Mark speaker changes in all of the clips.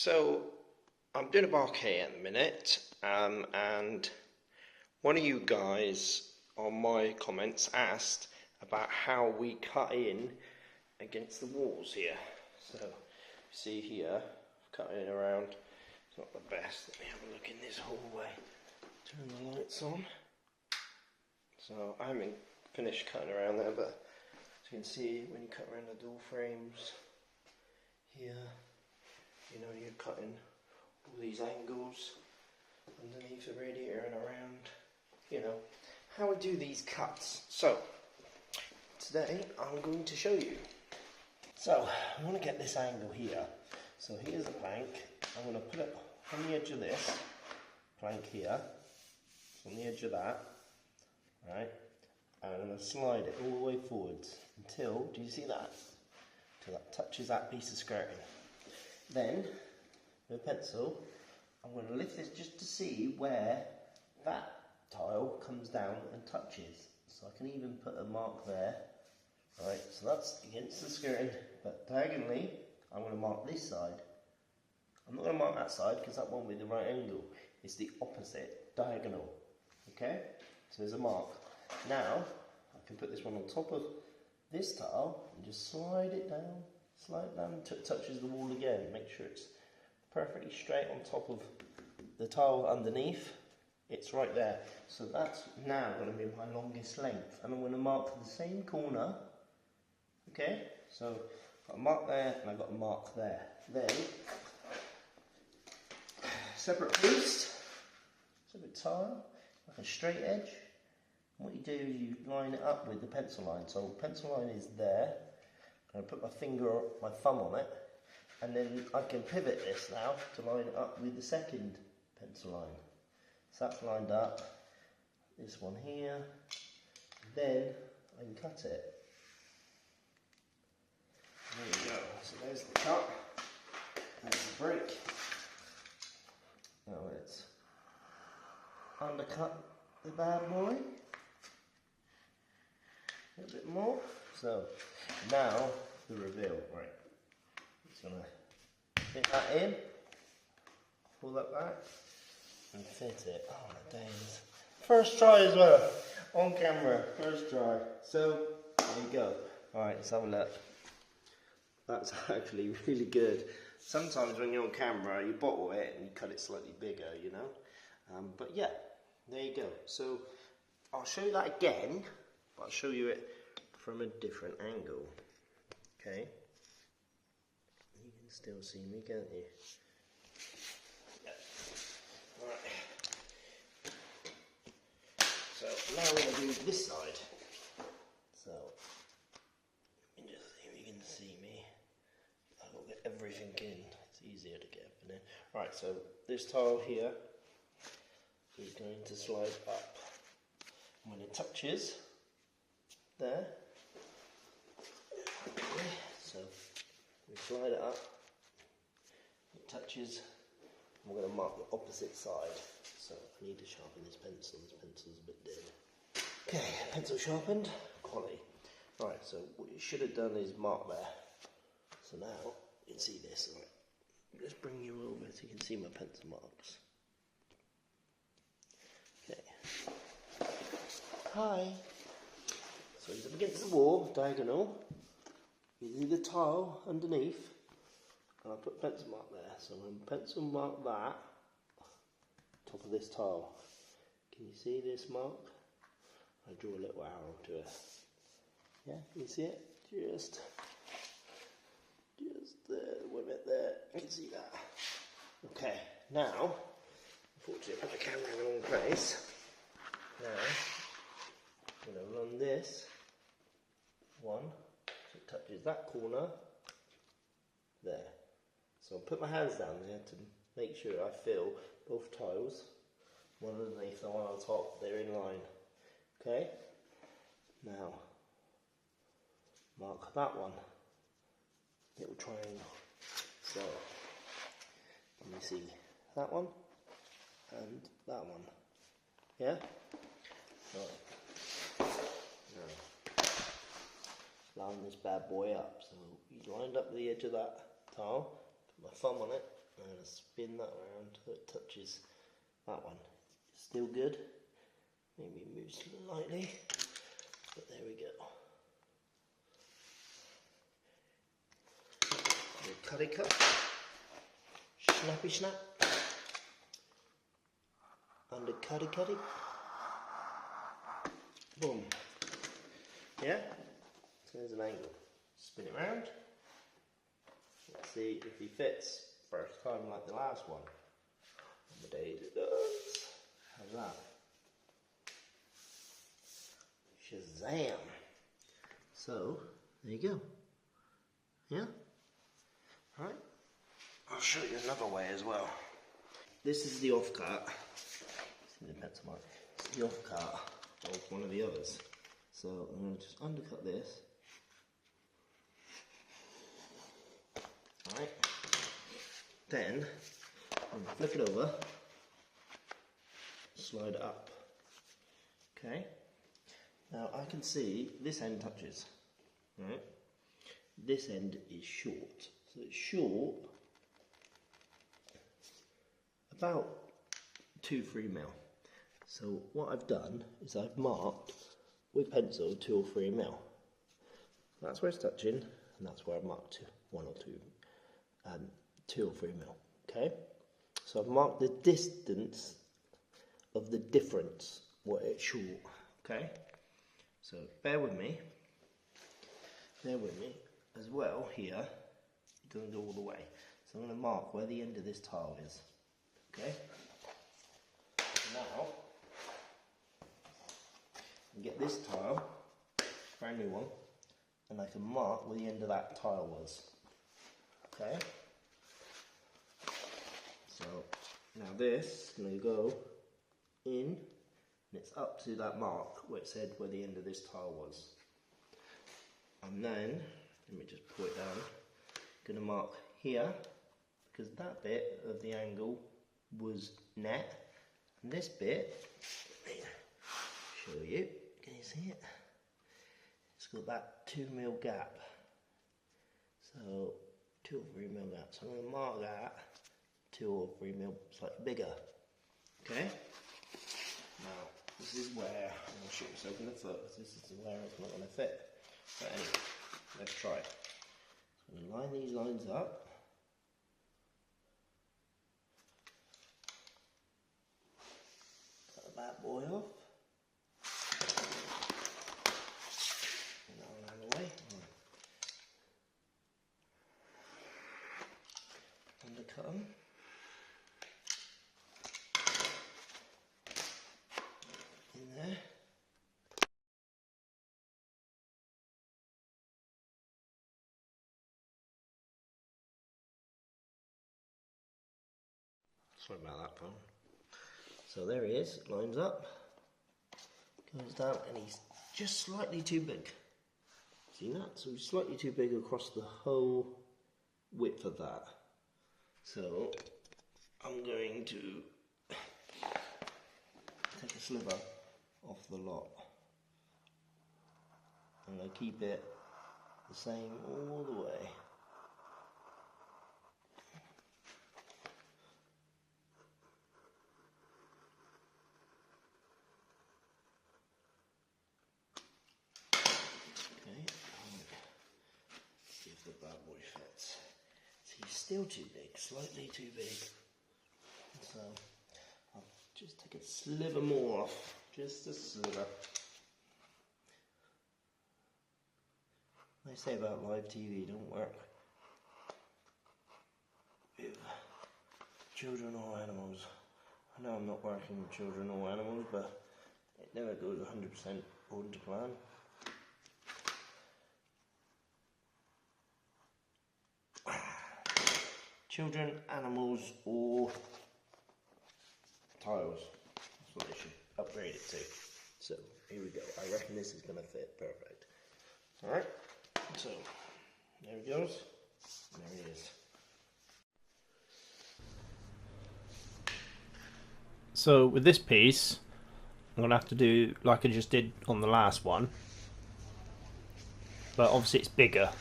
Speaker 1: So I'm doing a bouquet at the minute, and one of you guys on my comments asked about how we cut in against the walls here. So see here, cutting around. It's not the best. Let me have a look in this hallway. Turn the lights on. So I haven't finished cutting around there, but as you can see, when you cut around the door frames here, you know, you're cutting all these angles underneath the radiator and around, you know, how we do these cuts. So today I'm going to show you. So I want to get this angle here. So here's the plank. I'm going to put it on the edge of this plank here, on the edge of that, right? And I'm going to slide it all the way forwards until, do you see that? Until that touches that piece of skirting. Then, with a pencil, I'm going to lift this just to see where that tile comes down and touches. So I can even put a mark there. Right, so that's against the skirting, but diagonally, I'm going to mark this side. I'm not going to mark that side because that won't be the right angle. It's the opposite, diagonal. Okay, so there's a mark. Now, I can put this one on top of this tile and just slide it down until it touches the wall again. Make sure it's perfectly straight on top of the tile underneath. It's right there. So that's now going to be my longest length. And I'm going to mark the same corner. Okay, so I've got a mark there and I've got a mark there. Then, separate piece, separate tile, like a straight edge. And what you do is you line it up with the pencil line. So the pencil line is there. I put my thumb on it, and then I can pivot this now to line it up with the second pencil line. So that's lined up. This one here. Then I can cut it. There you go. So there's the cut. There's the break. Now let's undercut the bad boy a little bit more. So now the reveal, right? Just gonna fit that in, pull that back, and fit it. Oh my days! First try as well, on camera. First try. So there you go. All right, let's have a look. That's actually really good. Sometimes when you're on camera, you bottle it and you cut it slightly bigger, you know. But yeah, there you go. So I'll show you that again, but I'll show you it from a different angle. Okay, you can still see me, can't you? Yeah. Alright. So now we're going to do this side. So let me just see if you can see me. I'll get everything in. It's easier to get up in there. Right, so this tile here is going to slide up. When it touches there, so we slide it up, it touches, and we're going to mark the opposite side. So I need to sharpen this pencil's a bit dead. Okay, pencil sharpened, quality. Right, so what you should have done is mark there. So now you can see this. Right, just bring you over so you can see my pencil marks. Okay. Hi. So he's up against the wall, diagonal. You do the tile underneath, and I'll put a pencil mark there. So I'm going to pencil mark that, top of this tile. Can you see this mark? I draw a little arrow to it. Yeah, can you see it? Just there, with it there. You can see that. Okay, now, unfortunately I put the camera in the wrong place. Now, I'm going to run this one. So it touches that corner there. So I'll put my hands down there to make sure I feel both tiles, one underneath and one on top, they're in line. Okay? Now, mark that one. Little triangle. So, let me see that one and that one. Yeah? Right. Now, line this bad boy up. So you lined up the edge of that tile, put my thumb on it, I'm going to spin that around so it touches that one. Still good. Maybe move slightly, but there we go. Cutty cut. Snappy snap. Under cutty cutty. Boom. Yeah? So there's an angle. Spin it round. Let's see if he fits first time like the last one. On the days it does. How's that? Shazam! So, there you go. Yeah? Alright. I'll show you another way as well. This is the off cut. See the pencil mark? It's the off cut of one of the others. So I'm going to just undercut this. Alright. Then I'm going to flip it over. Slide it up. Okay. Now I can see this end touches. Right? This end is short. So it's short about 2-3 mil. So what I've done is I've marked with pencil 2 or 3 mil. That's where it's touching, and that's where I've marked 1 or 2 or 3 mil. Okay, so I've marked the distance of the difference where it's short. Okay, so bear with me as well here. It doesn't go all the way, so I'm going to mark where the end of this tile is. Okay, now I get this tile, brand new one, and I can mark where the end of that tile was. Okay, so now this is going to go in, and it's up to that mark where it said where the end of this tile was. And then, let me just pull it down, I'm going to mark here, because that bit of the angle was net, and this bit, let me show you, can you see it? It's got that 2 mil gap, so 2 or 3 mil gap, so I'm going to mark that 2 or 3 mil slightly bigger. Okay, now this is where I'm going to shoot myself in the foot, because this is where it's not going to fit. But anyway, let's try it. So I'm going to line these lines up. Cut that boy off. And that one out of the way. Right. Undercut them. In there. Sorry about that, phone. So there he is, lines up, goes down, and he's just slightly too big. See that? So he's slightly too big across the whole width of that. So I'm going to take a sliver off the lot. I'm going to keep it the same all the way. Still too big, slightly too big. So I'll just take a sliver more off, just a sliver. They say about live TV don't work with children or animals. I know I'm not working with children or animals, but it never goes 100% according to plan. Children, animals, or tiles. That's what they should upgrade it to. So, here we go. I reckon this is going to fit perfect. Alright, so, there he goes. And there he is. So, with this piece, I'm going to have to do like I just did on the last one. But obviously it's bigger.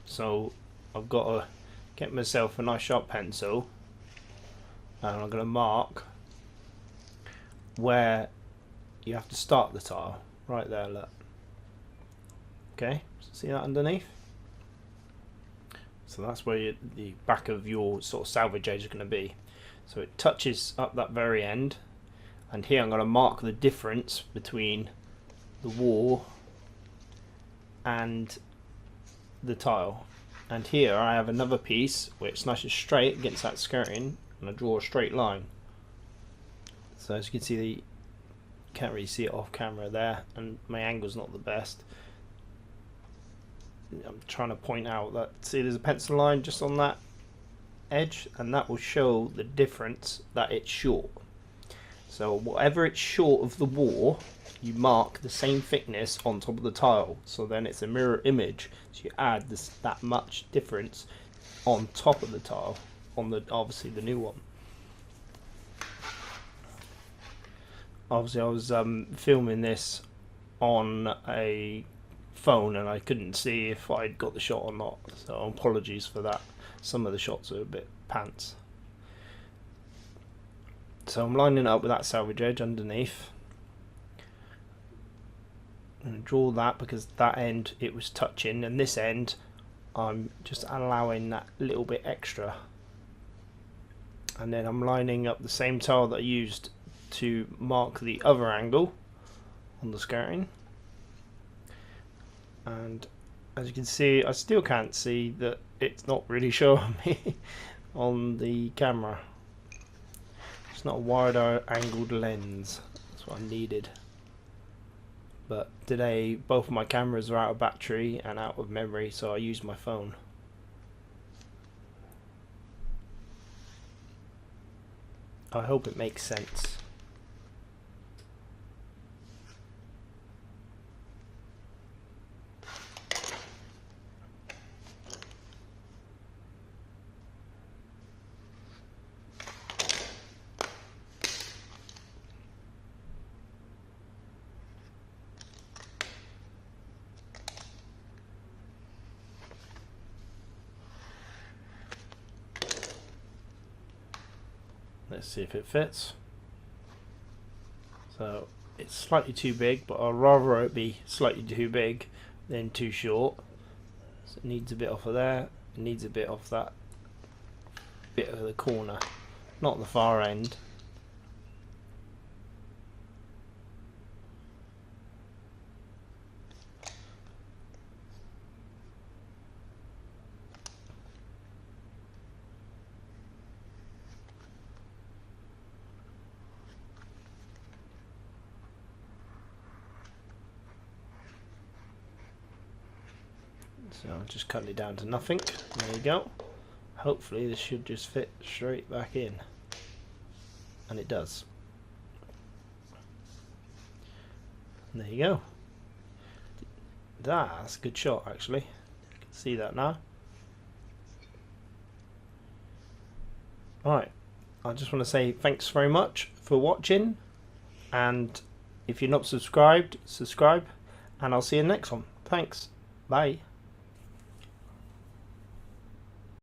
Speaker 1: So, I've got to get myself a nice sharp pencil
Speaker 2: and I'm going to mark where you have to start the tile. Right there, look. Okay, see that underneath? So that's where the back of your sort of salvage edge is going to be. So it touches up that very end, and here I'm going to mark the difference between the wall and the tile. And here I have another piece which slashes straight against that skirting, and I draw a straight line. So as you can see, you can't really see it off camera there, and my angle's not the best. I'm trying to point out that, see, there's a pencil line just on that edge, and that will show the difference that it's short. So whatever it's short of the wall, you mark the same thickness on top of the tile, so then it's a mirror image. So you add that much difference on top of the tile, on the obviously the new one. Obviously I was filming this on a phone and I couldn't see if I'd got the shot or not, so apologies for that. Some of the shots are a bit pants. So I'm lining it up with that salvage edge underneath. I'm going to draw that because that end it was touching, and this end I'm just allowing that little bit extra. And then I'm lining up the same tile that I used to mark the other angle on the skirting. And as you can see, I still can't see that it's not really showing me on the camera. It's not a wider angled lens, that's what I needed. But today both of my cameras are out of battery and out of memory, so I used my phone. I hope it makes sense. Let's see if it fits. So it's slightly too big, but I'd rather it be slightly too big than too short. So it needs a bit off of there, it needs a bit off that bit of the corner, not the far end. So I'll just cut it down to nothing. There you go. Hopefully this should just fit straight back in. And it does. And there you go. That's a good shot actually. You can see that now. Alright. I just want to say thanks very much for watching. And if you're not subscribed, subscribe. And I'll see you next one. Thanks. Bye.